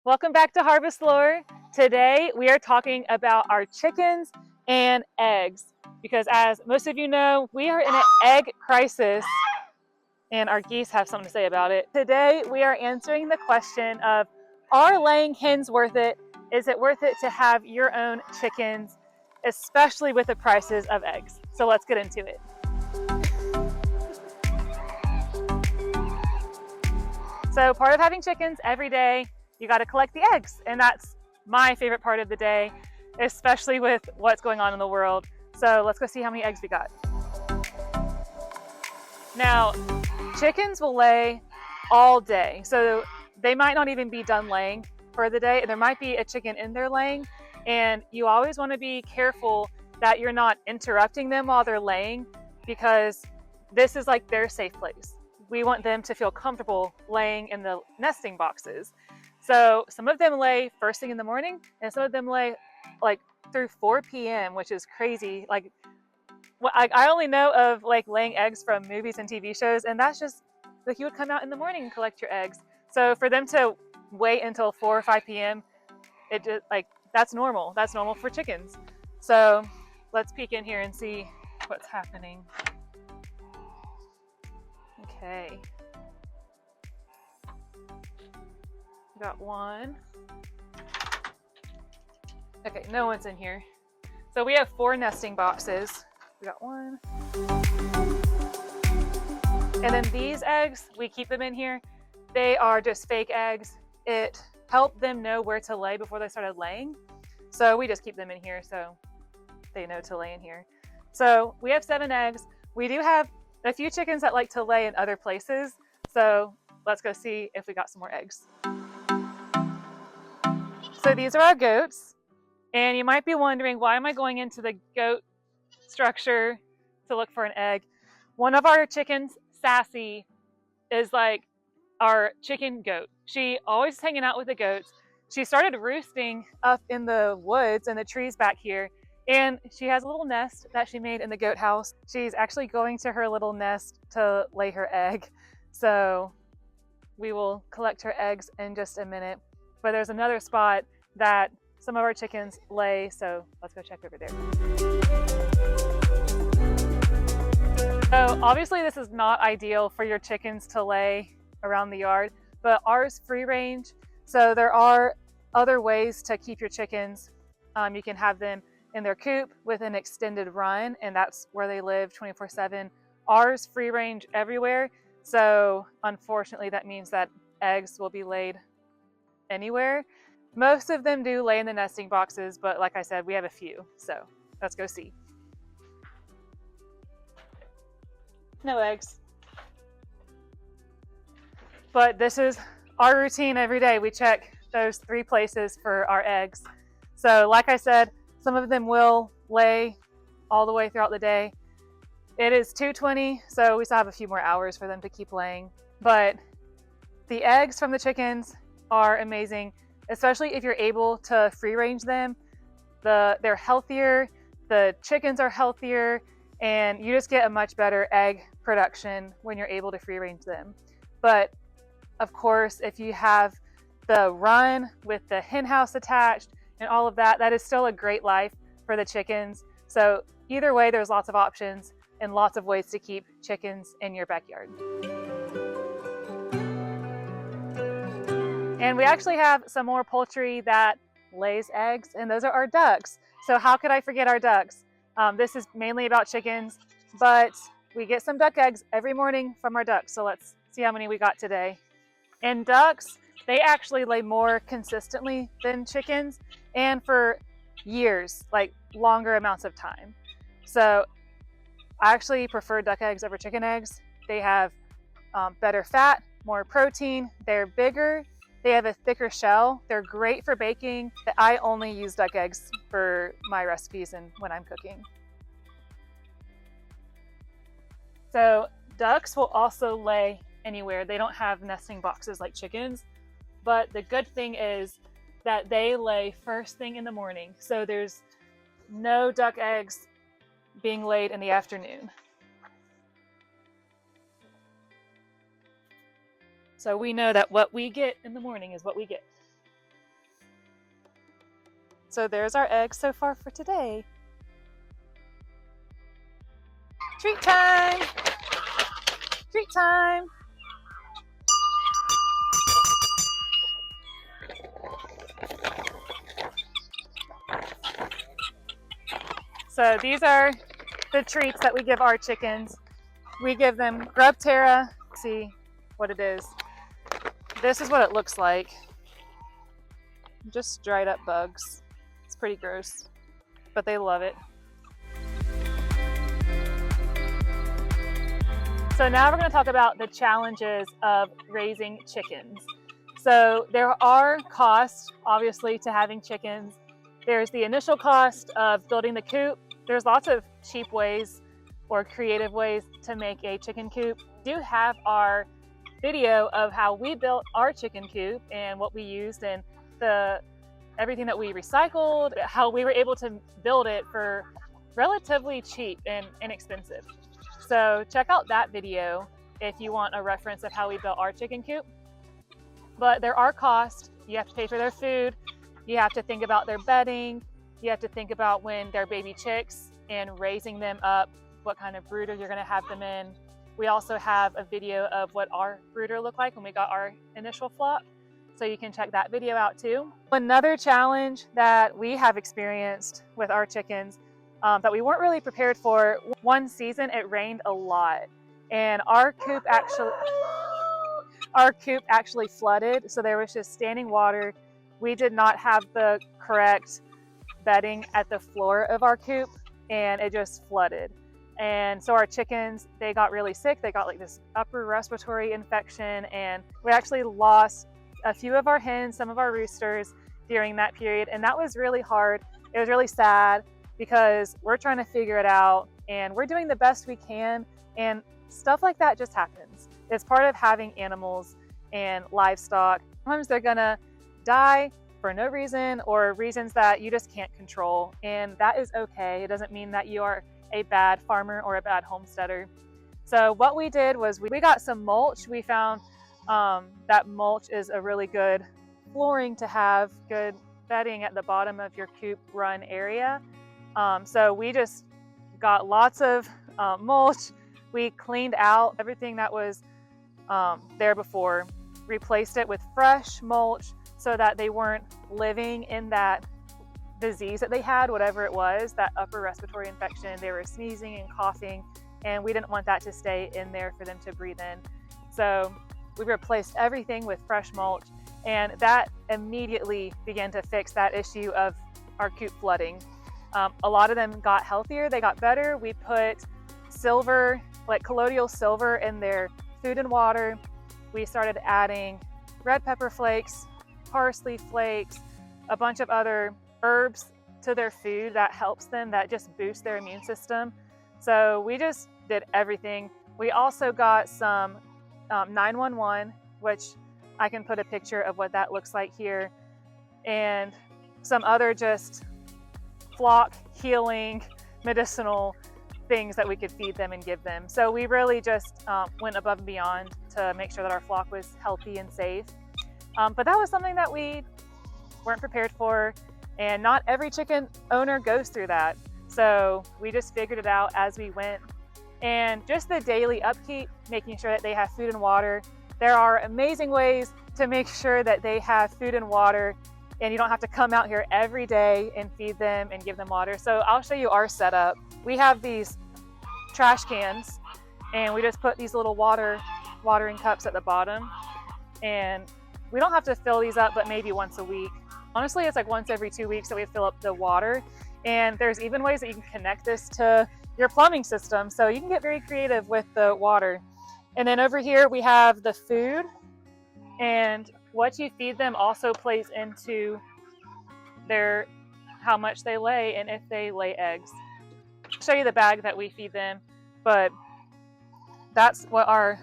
Welcome back to Harvest Lore. Today we are talking about our chickens and eggs because, as most of you know, we are in an egg crisis and our geese have something to say about it. Today we are answering the question of, are laying hens worth it? Is it worth it to have your own chickens, especially with the prices of eggs? So let's get into it. So part of having chickens every day, you got to collect the eggs, and that's my favorite part of the day, especially with what's going on in the world. So let's go see how many eggs we got. Now, chickens will lay all day, so they might not even be done laying for the day. There might be a chicken in there laying, and you always want to be careful that you're not interrupting them while they're laying, because this is like their safe place. We want them to feel comfortable laying in the nesting boxes. So some of them lay first thing in the morning, and some of them lay like through 4 p.m., which is crazy. Like, I only know of like laying eggs from movies and TV shows, and that's just like you would come out in the morning and collect your eggs. So for them to wait until 4 or 5 p.m., it just like that's normal. That's normal for chickens. So let's peek in here and see what's happening. Okay. We got one. Okay, no one's in here. So we have 4 nesting boxes. We got one. And then these eggs, we keep them in here. They are just fake eggs. It helped them know where to lay before they started laying. So we just keep them in here so they know to lay in here. So we have 7 eggs. We do have a few chickens that like to lay in other places. So let's go see if we got some more eggs. So these are our goats. And you might be wondering, why am I going into the goat structure to look for an egg? One of our chickens, Sassy, is like our chicken goat. She always is hanging out with the goats. She started roosting up in the woods and the trees back here, and she has a little nest that she made in the goat house. She's actually going to her little nest to lay her egg. So we will collect her eggs in just a minute. But there's another spot that some of our chickens lay, so let's go check over there. So obviously this is not ideal for your chickens to lay around the yard, but ours free range. So there are other ways to keep your chickens. You can have them in their coop with an extended run, and that's where they live 24/7. Ours free range everywhere. So unfortunately that means that eggs will be laid anywhere. Most of them do lay in the nesting boxes, but like I said, we have a few. So let's go see. No eggs. But this is our routine every day. We check those 3 places for our eggs. So like I said, some of them will lay all the way throughout the day. It is 2:20, so we still have a few more hours for them to keep laying. But the eggs from the chickens are amazing, especially if you're able to free range them. They're healthier, the chickens are healthier, and you just get a much better egg production when you're able to free range them. But of course, if you have the run with the hen house attached and all of that, that is still a great life for the chickens. So either way, there's lots of options and lots of ways to keep chickens in your backyard. And we actually have some more poultry that lays eggs, and those are our ducks. So how could I forget our ducks? This is mainly about chickens, but we get some duck eggs every morning from our ducks. So let's see how many we got today. And ducks, they actually lay more consistently than chickens, and for years, like longer amounts of time. So I actually prefer duck eggs over chicken eggs. They have better fat, more protein, they're bigger, they have a thicker shell. They're great for baking. I only use duck eggs for my recipes and when I'm cooking. So ducks will also lay anywhere. They don't have nesting boxes like chickens, but the good thing is that they lay first thing in the morning. So there's no duck eggs being laid in the afternoon. So we know that what we get in the morning is what we get. So there's our eggs so far for today. Treat time! Treat time! So these are the treats that we give our chickens. We give them grub terra. See what it is. This is what it looks like. Just dried up bugs. It's pretty gross, but they love it. So now we're going to talk about the challenges of raising chickens. So there are costs, obviously, to having chickens. There's the initial cost of building the coop. There's lots of cheap ways or creative ways to make a chicken coop. We do have our video of how we built our chicken coop and what we used and everything that we recycled, how we were able to build it for relatively cheap and inexpensive. So check out that video if you want a reference of how we built our chicken coop. But there are costs. You have to pay for their food. You have to think about their bedding. You have to think about when they're baby chicks and raising them up, what kind of brooder you're going to have them in. We also have a video of what our brooder looked like when we got our initial flock. So you can check that video out too. Another challenge that we have experienced with our chickens that we weren't really prepared for, one season it rained a lot and our coop actually flooded. So there was just standing water. We did not have the correct bedding at the floor of our coop and it just flooded. And so our chickens, they got really sick. They got like this upper respiratory infection and we actually lost a few of our hens, some of our roosters during that period. And that was really hard. It was really sad because we're trying to figure it out and we're doing the best we can. And stuff like that just happens. It's part of having animals and livestock. Sometimes they're gonna die for no reason or reasons that you just can't control. And that is okay. It doesn't mean that you are a bad farmer or a bad homesteader. So what we did was we got some mulch. We found that mulch is a really good flooring to have, good bedding at the bottom of your coop run area. So we just got lots of mulch. We cleaned out everything that was there before, replaced it with fresh mulch so that they weren't living in that disease that they had, whatever it was, that upper respiratory infection. They were sneezing and coughing, and we didn't want that to stay in there for them to breathe in. So we replaced everything with fresh mulch, and that immediately began to fix that issue of our coop flooding. A lot of them got healthier, they got better. We put silver, like colloidal silver, in their food and water. We started adding red pepper flakes, parsley flakes, a bunch of other herbs to their food that helps them, that just boosts their immune system. So we just did everything. We also got some 911, which I can put a picture of what that looks like here, and some other just flock healing medicinal things that we could feed them and give them. So we really just went above and beyond to make sure that our flock was healthy and safe. But that was something that we weren't prepared for, and not every chicken owner goes through that. So we just figured it out as we went. And just the daily upkeep, making sure that they have food and water. There are amazing ways to make sure that they have food and water, and you don't have to come out here every day and feed them and give them water. So I'll show you our setup. We have these trash cans, and we just put these little watering cups at the bottom, and we don't have to fill these up, but maybe once a week. Honestly, it's like once every 2 weeks that we fill up the water. And there's even ways that you can connect this to your plumbing system. So you can get very creative with the water. And then over here we have the food, and what you feed them also plays into how much they lay and if they lay eggs. I'll show you the bag that we feed them, but that's what our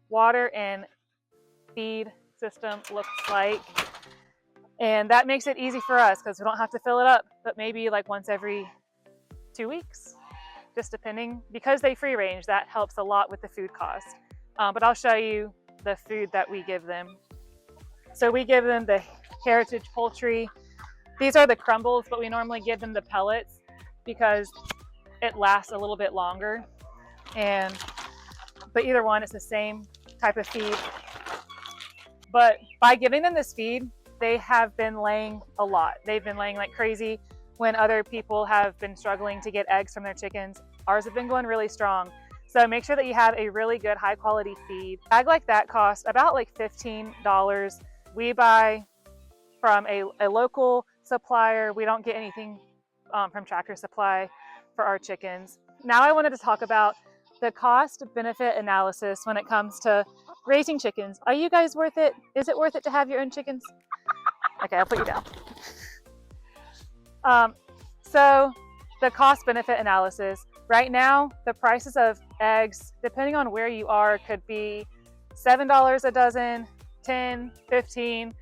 water and feed system looks like. And that makes it easy for us because we don't have to fill it up, but maybe like once every 2 weeks, just depending. Because they free range, that helps a lot with the food cost. But I'll show you the food that we give them. So we give them the Heritage Poultry These are the crumbles, but we normally give them the pellets because it lasts a little bit longer. But either one, it's the same type of feed. But by giving them this feed, they have been laying a lot. They've been laying like crazy when other people have been struggling to get eggs from their chickens. Ours have been going really strong. So make sure that you have a really good high quality feed. A bag like that costs about like $15. We buy from a local supplier. We don't get anything from Tractor Supply for our chickens. Now I wanted to talk about the cost benefit analysis when it comes to raising chickens. Are you guys worth it? Is it worth it to have your own chickens? Okay, I'll put you down. So the cost benefit analysis. Right now, the prices of eggs, depending on where you are, could be $7 a dozen, 10, 15,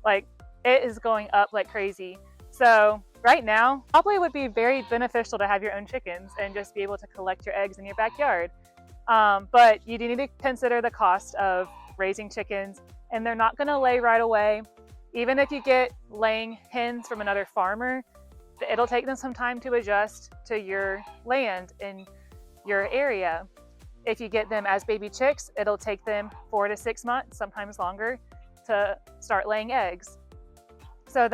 like it is going up like crazy. So right now, probably would be very beneficial to have your own chickens and just be able to collect your eggs in your backyard. But you do need to consider the cost of raising chickens, and they're not gonna lay right away. Even if you get laying hens from another farmer, it'll take them some time to adjust to your land in your area. If you get them as baby chicks, it'll take them 4 to 6 months, sometimes longer, to start laying eggs. So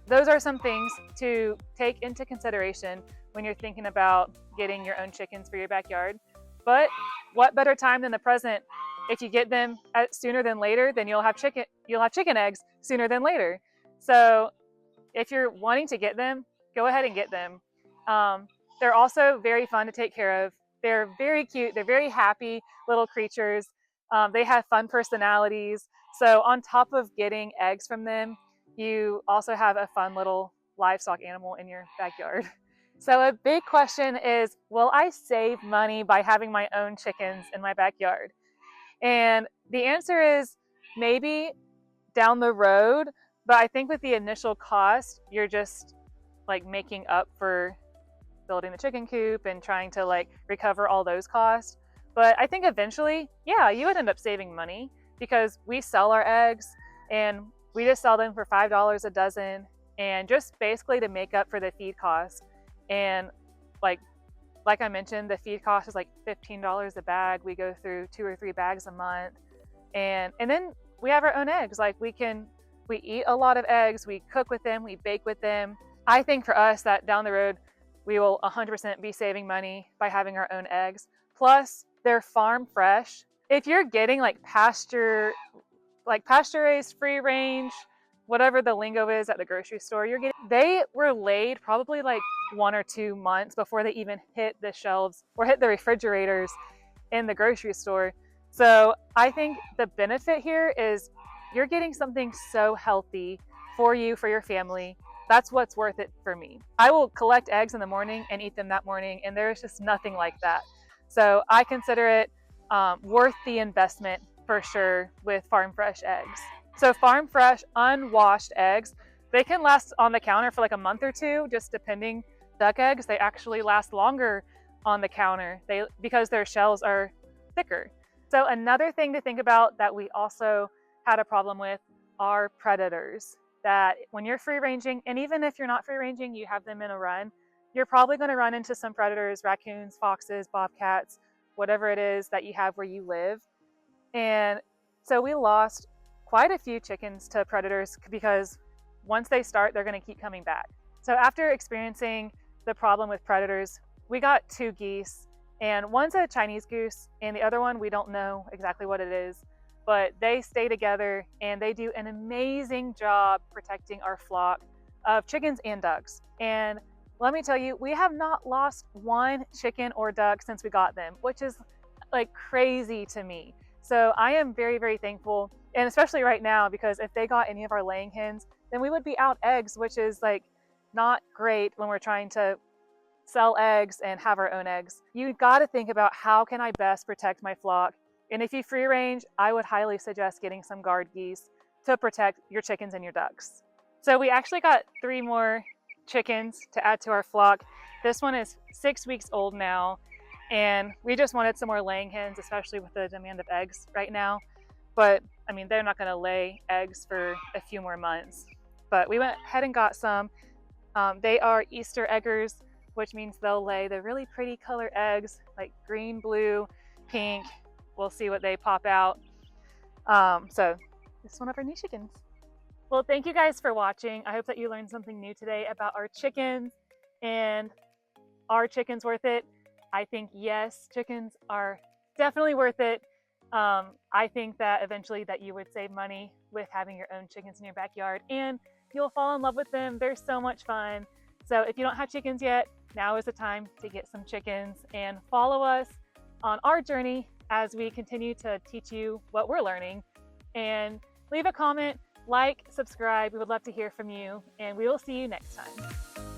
those are some things to take into consideration when you're thinking about getting your own chickens for your backyard. But what better time than the present? If you get them sooner than later, then you'll have chicken eggs sooner than later. So if you're wanting to get them, go ahead and get them. They're also very fun to take care of. They're very cute. They're very happy little creatures. They have fun personalities. So on top of getting eggs from them, you also have a fun little livestock animal in your backyard. So a big question is, will I save money by having my own chickens in my backyard? And the answer is maybe down the road, but I think with the initial cost, you're just like making up for building the chicken coop and trying to like recover all those costs. But I think eventually, yeah, you would end up saving money because we sell our eggs and we just sell them for $5 a dozen, and just basically to make up for the feed cost. And like I mentioned, the feed cost is like $15 a bag. We go through 2 or 3 bags a month, and then we have our own eggs. Like we eat a lot of eggs, we cook with them, we bake with them. I think for us that down the road, we will 100% be saving money by having our own eggs. Plus, they're farm fresh. If you're getting like pasture raised, free range, whatever the lingo is at the grocery store, they were laid probably like 1 or 2 months before they even hit the shelves or hit the refrigerators in the grocery store. So I think the benefit here is you're getting something so healthy for you, for your family. That's what's worth it for me. I will collect eggs in the morning and eat them that morning, and there's just nothing like that. So I consider it worth the investment for sure with farm fresh eggs. So farm fresh, unwashed eggs, they can last on the counter for like a month or 2, just depending. Duck eggs, they actually last longer on the counter because their shells are thicker. So another thing to think about that we also had a problem with are predators. That when you're free ranging, and even if you're not free ranging, you have them in a run, you're probably going to run into some predators, raccoons, foxes, bobcats, whatever it is that you have where you live. And so we lost quite a few chickens to predators because once they start, they're going to keep coming back. So after experiencing the problem with predators, we got 2 geese, and one's a Chinese goose and the other one, we don't know exactly what it is, but they stay together and they do an amazing job protecting our flock of chickens and ducks. And let me tell you, we have not lost 1 chicken or duck since we got them, which is like crazy to me. So I am very, very thankful, and especially right now, because if they got any of our laying hens, then we would be out eggs, which is like not great when we're trying to sell eggs and have our own eggs. You got to think about how can I best protect my flock. And if you free range, I would highly suggest getting some guard geese to protect your chickens and your ducks. So we actually got 3 more chickens to add to our flock. This one is 6 weeks old now, and we just wanted some more laying hens, especially with the demand of eggs right now. But I mean, they're not going to lay eggs for a few more months. but we went ahead and got some. They are Easter eggers, which means they'll lay the really pretty color eggs like green, blue, pink. We'll see what they pop out. So this is one of our new chickens. Well, thank you guys for watching. I hope that you learned something new today about our chickens. And are chickens worth it? I think yes, chickens are definitely worth it. I think that eventually that you would save money with having your own chickens in your backyard, and you'll fall in love with them. They're so much fun. So if you don't have chickens yet, now is the time to get some chickens and follow us on our journey as we continue to teach you what we're learning. And leave a comment, like, subscribe. We would love to hear from you, and we will see you next time.